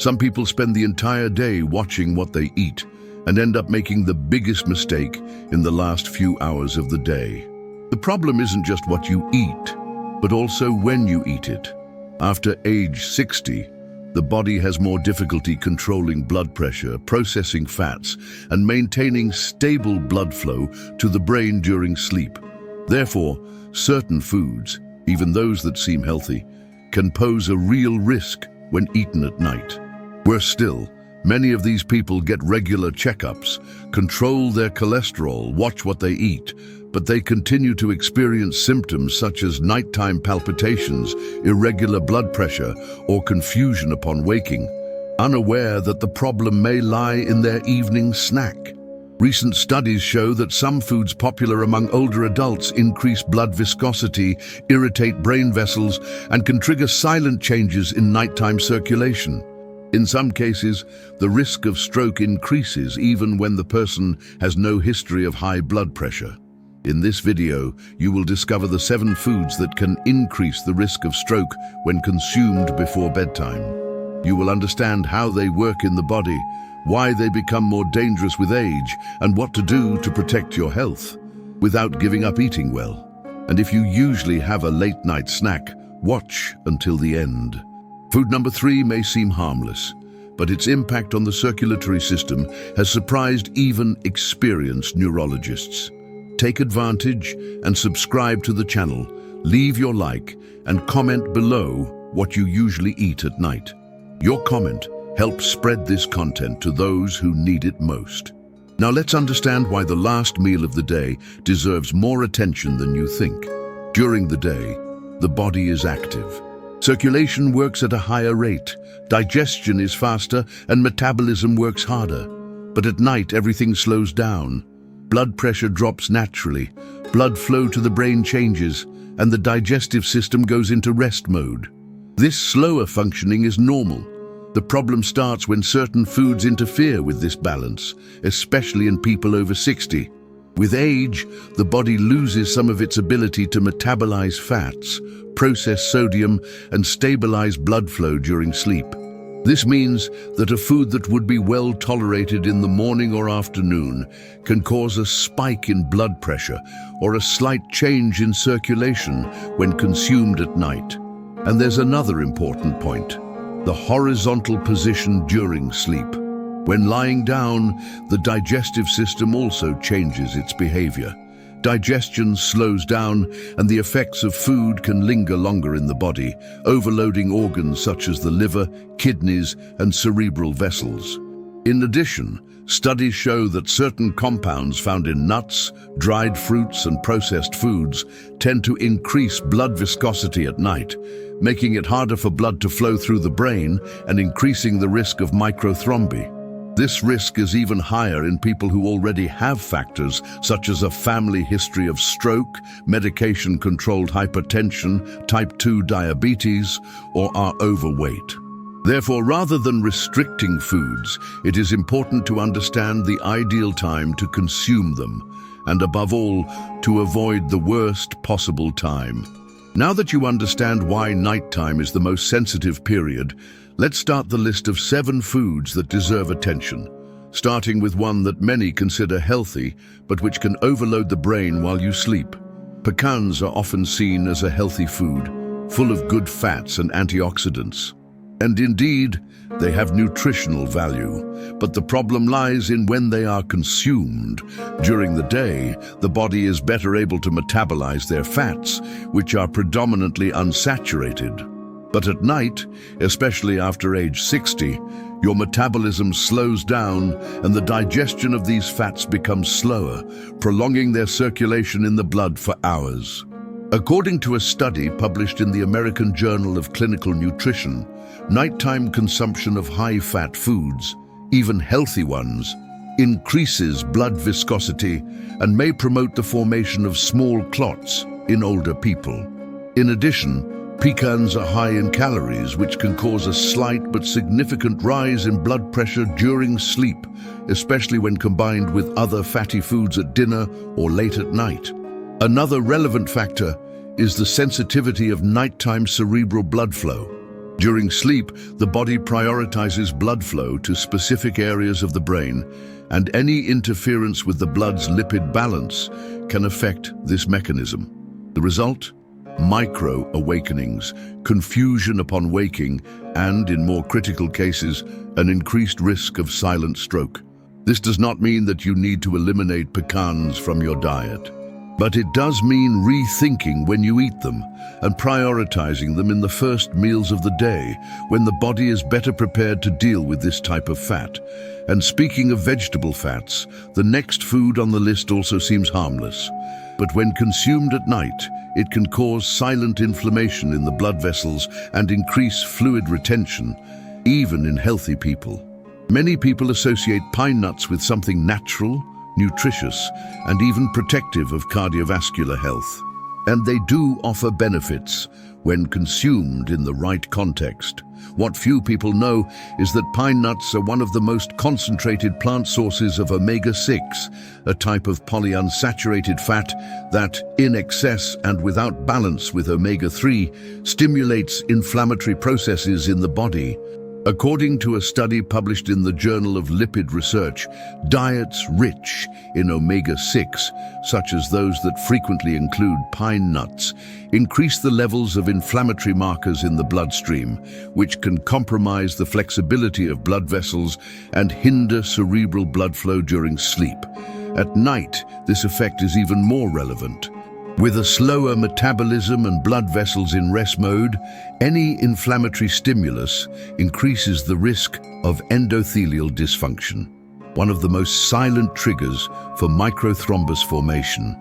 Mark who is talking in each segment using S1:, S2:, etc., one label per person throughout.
S1: Some people spend the entire day watching what they eat and end up making the biggest mistake in the last few hours of the day. The problem isn't just what you eat, but also when you eat it. After age 60, the body has more difficulty controlling blood pressure, processing fats, and maintaining stable blood flow to the brain during sleep. Therefore, certain foods, even those that seem healthy, can pose a real risk when eaten at night. Worse still, many of these people get regular checkups, control their cholesterol, watch what they eat, but they continue to experience symptoms such as nighttime palpitations, irregular blood pressure, or confusion upon waking, unaware that the problem may lie in their evening snack. Recent studies show that some foods popular among older adults increase blood viscosity, irritate brain vessels, and can trigger silent changes in nighttime circulation. In some cases, the risk of stroke increases even when the person has no history of high blood pressure. In this video, you will discover the 7 foods that can increase the risk of stroke when consumed before bedtime. You will understand how they work in the body, why they become more dangerous with age, and what to do to protect your health without giving up eating well. And if you usually have a late-night snack, watch until the end. Food number 3 may seem harmless, but its impact on the circulatory system has surprised even experienced neurologists. Take advantage and subscribe to the channel. Leave your like and comment below what you usually eat at night. Your comment helps spread this content to those who need it most. Now let's understand why the last meal of the day deserves more attention than you think. During the day, the body is active. Circulation works at a higher rate, digestion is faster, and metabolism works harder. But at night, everything slows down. Blood pressure drops naturally, blood flow to the brain changes, and the digestive system goes into rest mode. This slower functioning is normal. The problem starts when certain foods interfere with this balance, especially in people over 60. With age, the body loses some of its ability to metabolize fats, process sodium, and stabilize blood flow during sleep. This means that a food that would be well tolerated in the morning or afternoon can cause a spike in blood pressure or a slight change in circulation when consumed at night. And there's another important point: the horizontal position during sleep. When lying down, the digestive system also changes its behavior. Digestion slows down, and the effects of food can linger longer in the body, overloading organs such as the liver, kidneys, and cerebral vessels. In addition, studies show that certain compounds found in nuts, dried fruits, and processed foods tend to increase blood viscosity at night, making it harder for blood to flow through the brain and increasing the risk of microthromby. This risk is even higher in people who already have factors such as a family history of stroke, medication-controlled hypertension, type 2 diabetes, or are overweight. Therefore, rather than restricting foods, it is important to understand the ideal time to consume them, and above all, to avoid the worst possible time. Now that you understand why nighttime is the most sensitive period, let's start the list of 7 foods that deserve attention, starting with one that many consider healthy, but which can overload the brain while you sleep. Pecans are often seen as a healthy food, full of good fats and antioxidants. And indeed, they have nutritional value, but the problem lies in when they are consumed. During the day, the body is better able to metabolize their fats, which are predominantly unsaturated. But at night, especially after age 60, your metabolism slows down and the digestion of these fats becomes slower, prolonging their circulation in the blood for hours. According to a study published in the American Journal of Clinical Nutrition, nighttime consumption of high-fat foods, even healthy ones, increases blood viscosity and may promote the formation of small clots in older people. In addition, pecans are high in calories, which can cause a slight but significant rise in blood pressure during sleep, especially when combined with other fatty foods at dinner or late at night. Another relevant factor is the sensitivity of nighttime cerebral blood flow. During sleep, the body prioritizes blood flow to specific areas of the brain, and any interference with the blood's lipid balance can affect this mechanism. The result? Micro-awakenings, confusion upon waking, and, in more critical cases, an increased risk of silent stroke. This does not mean that you need to eliminate pecans from your diet, but it does mean rethinking when you eat them and prioritizing them in the first meals of the day, when the body is better prepared to deal with this type of fat. And speaking of vegetable fats, the next food on the list also seems harmless. But when consumed at night, it can cause silent inflammation in the blood vessels and increase fluid retention, even in healthy people. Many people associate pine nuts with something natural, nutritious, and even protective of cardiovascular health. And they do offer benefits when consumed in the right context. What few people know is that pine nuts are one of the most concentrated plant sources of omega-6, a type of polyunsaturated fat that, in excess and without balance with omega-3, stimulates inflammatory processes in the body. According to a study published in the Journal of Lipid Research, diets rich in omega-6, such as those that frequently include pine nuts, increase the levels of inflammatory markers in the bloodstream, which can compromise the flexibility of blood vessels and hinder cerebral blood flow during sleep. At night, this effect is even more relevant. With a slower metabolism and blood vessels in rest mode, any inflammatory stimulus increases the risk of endothelial dysfunction, one of the most silent triggers for microthrombus formation.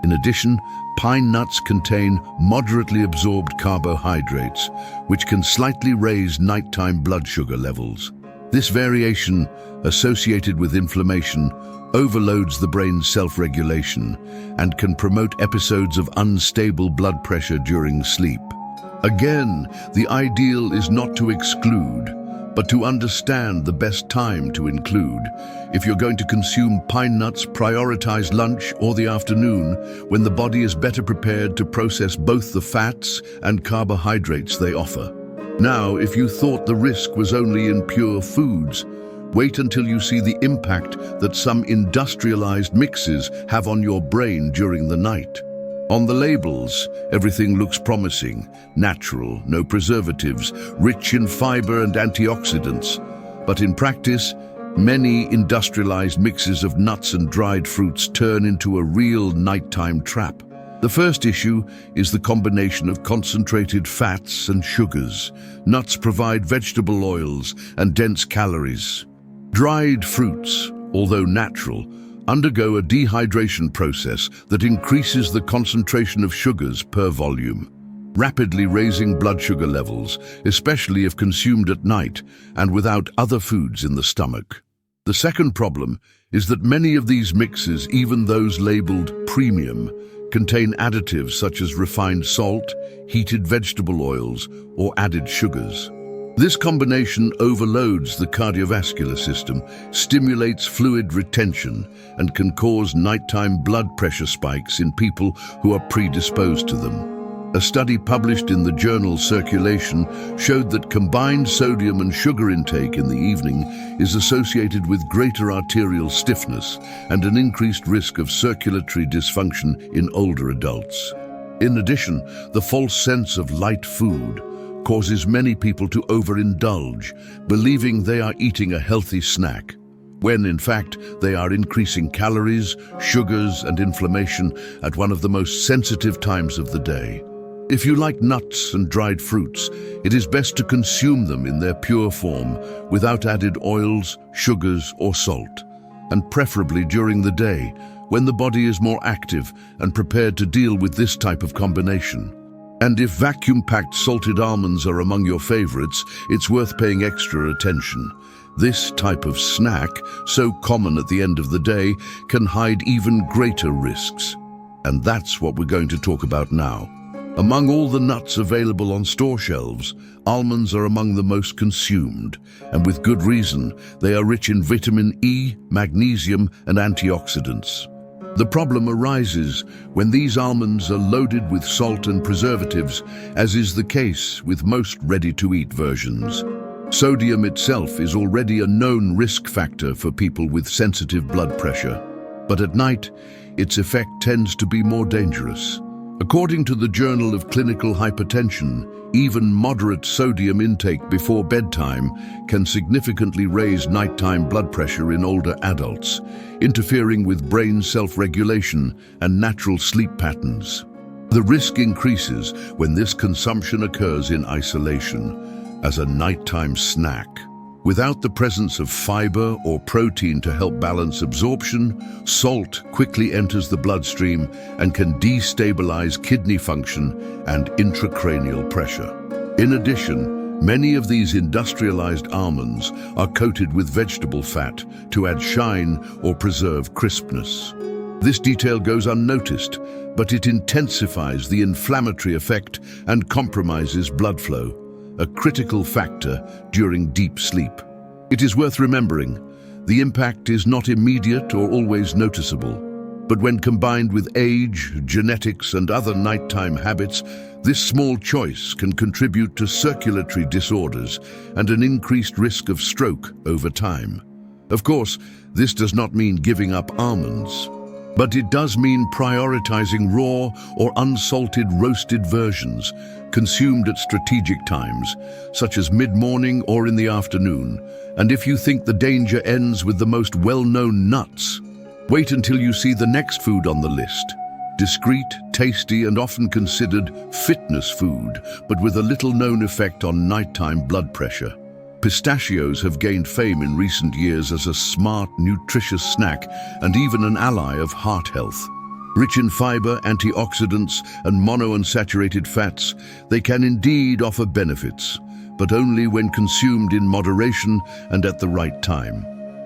S1: In addition, pine nuts contain moderately absorbed carbohydrates, which can slightly raise nighttime blood sugar levels. This variation, associated with inflammation, overloads the brain's self-regulation and can promote episodes of unstable blood pressure during sleep. Again, the ideal is not to exclude, but to understand the best time to include. If you're going to consume pine nuts, prioritize lunch or the afternoon, when the body is better prepared to process both the fats and carbohydrates they offer. Now, if you thought the risk was only in pure foods, wait until you see the impact that some industrialized mixes have on your brain during the night. On the labels, everything looks promising, natural, no preservatives, rich in fiber and antioxidants. But in practice, many industrialized mixes of nuts and dried fruits turn into a real nighttime trap. The first issue is the combination of concentrated fats and sugars. Nuts provide vegetable oils and dense calories. Dried fruits, although natural, undergo a dehydration process that increases the concentration of sugars per volume, rapidly raising blood sugar levels, especially if consumed at night and without other foods in the stomach. The second problem is that many of these mixes, even those labeled premium, contain additives such as refined salt, heated vegetable oils, or added sugars. This combination overloads the cardiovascular system, stimulates fluid retention, and can cause nighttime blood pressure spikes in people who are predisposed to them. A study published in the journal Circulation showed that combined sodium and sugar intake in the evening is associated with greater arterial stiffness and an increased risk of circulatory dysfunction in older adults. In addition, the false sense of light food causes many people to overindulge, believing they are eating a healthy snack, when in fact they are increasing calories, sugars, and inflammation at one of the most sensitive times of the day. If you like nuts and dried fruits, it is best to consume them in their pure form, without added oils, sugars, or salt, and preferably during the day, when the body is more active and prepared to deal with this type of combination. And if vacuum-packed salted almonds are among your favorites, it's worth paying extra attention. This type of snack, so common at the end of the day, can hide even greater risks. And that's what we're going to talk about now. Among all the nuts available on store shelves, almonds are among the most consumed, and with good reason. They are rich in vitamin E, magnesium, and antioxidants. The problem arises when these almonds are loaded with salt and preservatives, as is the case with most ready-to-eat versions. Sodium itself is already a known risk factor for people with sensitive blood pressure, but at night, its effect tends to be more dangerous. According to the Journal of Clinical Hypertension, even moderate sodium intake before bedtime can significantly raise nighttime blood pressure in older adults, interfering with brain self-regulation and natural sleep patterns. The risk increases when this consumption occurs in isolation, as a nighttime snack. Without the presence of fiber or protein to help balance absorption, salt quickly enters the bloodstream and can destabilize kidney function and intracranial pressure. In addition, many of these industrialized almonds are coated with vegetable fat to add shine or preserve crispness. This detail goes unnoticed, but it intensifies the inflammatory effect and compromises blood flow, a critical factor during deep sleep. It is worth remembering, the impact is not immediate or always noticeable, but when combined with age, genetics, and other nighttime habits, this small choice can contribute to circulatory disorders and an increased risk of stroke over time. Of course, this does not mean giving up almonds, but it does mean prioritizing raw or unsalted roasted versions consumed at strategic times, such as mid-morning or in the afternoon. And if you think the danger ends with the most well-known nuts, wait until you see the next food on the list. Discreet, tasty, and often considered fitness food, but with a little-known effect on nighttime blood pressure. Pistachios have gained fame in recent years as a smart, nutritious snack and even an ally of heart health. Rich in fiber, antioxidants, and monounsaturated fats, they can indeed offer benefits, but only when consumed in moderation and at the right time.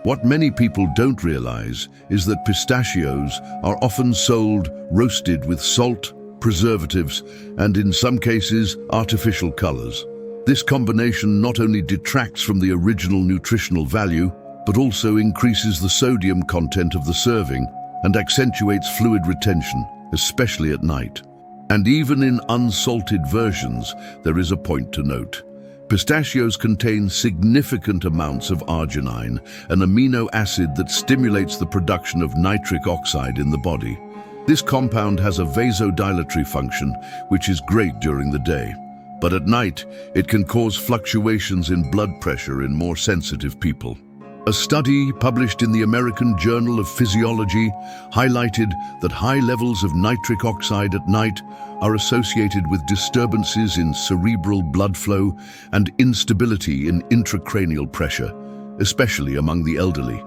S1: What many people don't realize is that pistachios are often sold roasted with salt, preservatives, and in some cases, artificial colors. This combination not only detracts from the original nutritional value, but also increases the sodium content of the serving and accentuates fluid retention, especially at night. And even in unsalted versions, there is a point to note. Pistachios contain significant amounts of arginine, an amino acid that stimulates the production of nitric oxide in the body. This compound has a vasodilatory function, which is great during the day. But at night, it can cause fluctuations in blood pressure in more sensitive people. A study published in the American Journal of Physiology highlighted that high levels of nitric oxide at night are associated with disturbances in cerebral blood flow and instability in intracranial pressure, especially among the elderly.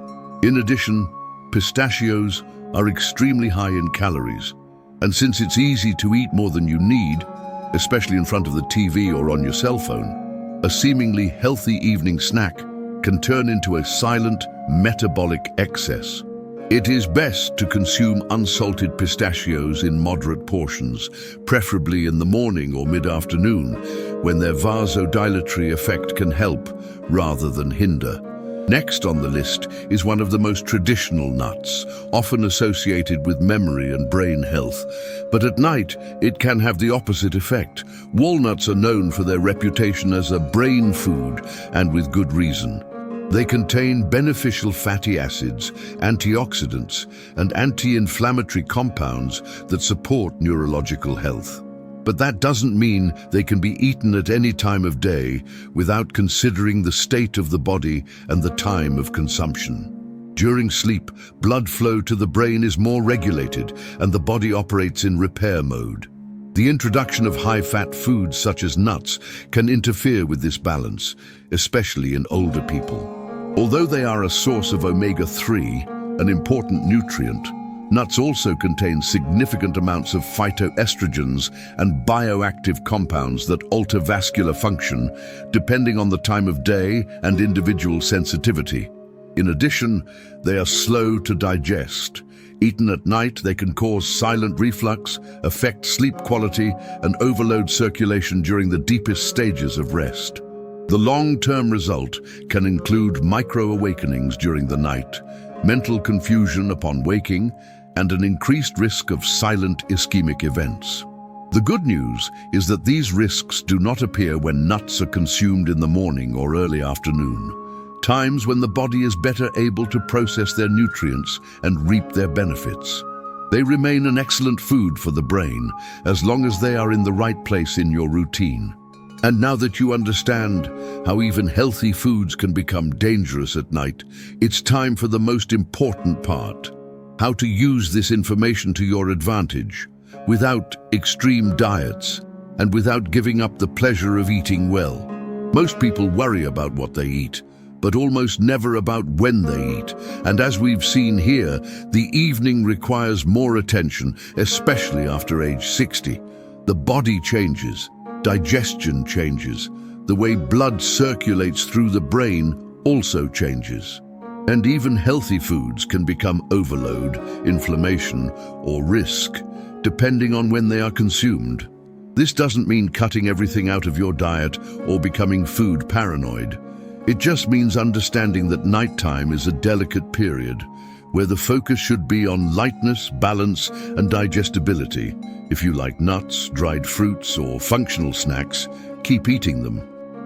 S1: In addition, pistachios are extremely high in calories, and since it's easy to eat more than you need, especially in front of the TV or on your cell phone, a seemingly healthy evening snack can turn into a silent metabolic excess. It is best to consume unsalted pistachios in moderate portions, preferably in the morning or mid-afternoon, when their vasodilatory effect can help rather than hinder. Next on the list is one of the most traditional nuts, often associated with memory and brain health. But at night, it can have the opposite effect. Walnuts are known for their reputation as a brain food, and with good reason. They contain beneficial fatty acids, antioxidants, and anti-inflammatory compounds that support neurological health. But that doesn't mean they can be eaten at any time of day without considering the state of the body and the time of consumption. During sleep, blood flow to the brain is more regulated and the body operates in repair mode. The introduction of high-fat foods such as nuts can interfere with this balance, especially in older people. Although they are a source of omega-3, an important nutrient, nuts also contain significant amounts of phytoestrogens and bioactive compounds that alter vascular function, depending on the time of day and individual sensitivity. In addition, they are slow to digest. Eaten at night, they can cause silent reflux, affect sleep quality, and overload circulation during the deepest stages of rest. The long-term result can include micro-awakenings during the night, mental confusion upon waking, and an increased risk of silent ischemic events. The good news is that these risks do not appear when nuts are consumed in the morning or early afternoon, times when the body is better able to process their nutrients and reap their benefits. They remain an excellent food for the brain as long as they are in the right place in your routine. And now that you understand how even healthy foods can become dangerous at night, it's time for the most important part: how to use this information to your advantage, without extreme diets and without giving up the pleasure of eating well. Most people worry about what they eat, but almost never about when they eat. And as we've seen here, the evening requires more attention, especially after age 60. The body changes, digestion changes, the way blood circulates through the brain also changes. And even healthy foods can become overload, inflammation, or risk, depending on when they are consumed. This doesn't mean cutting everything out of your diet or becoming food paranoid. It just means understanding that nighttime is a delicate period where the focus should be on lightness, balance, and digestibility. If you like nuts, dried fruits, or functional snacks, keep eating them.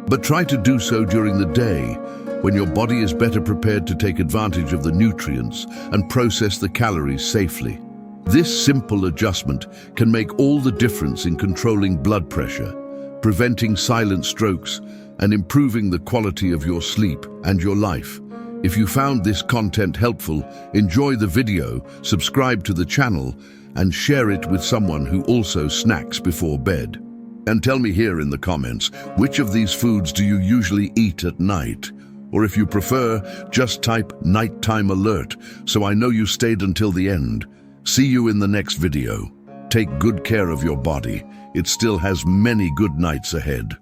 S1: But try to do so during the day, when your body is better prepared to take advantage of the nutrients and process the calories safely. This simple adjustment can make all the difference in controlling blood pressure, preventing silent strokes, and improving the quality of your sleep and your life. If you found this content helpful, enjoy the video, subscribe to the channel, and share it with someone who also snacks before bed. And tell me here in the comments, which of these foods do you usually eat at night? Or if you prefer, just type nighttime alert so I know you stayed until the end. See you in the next video. Take good care of your body. It still has many good nights ahead.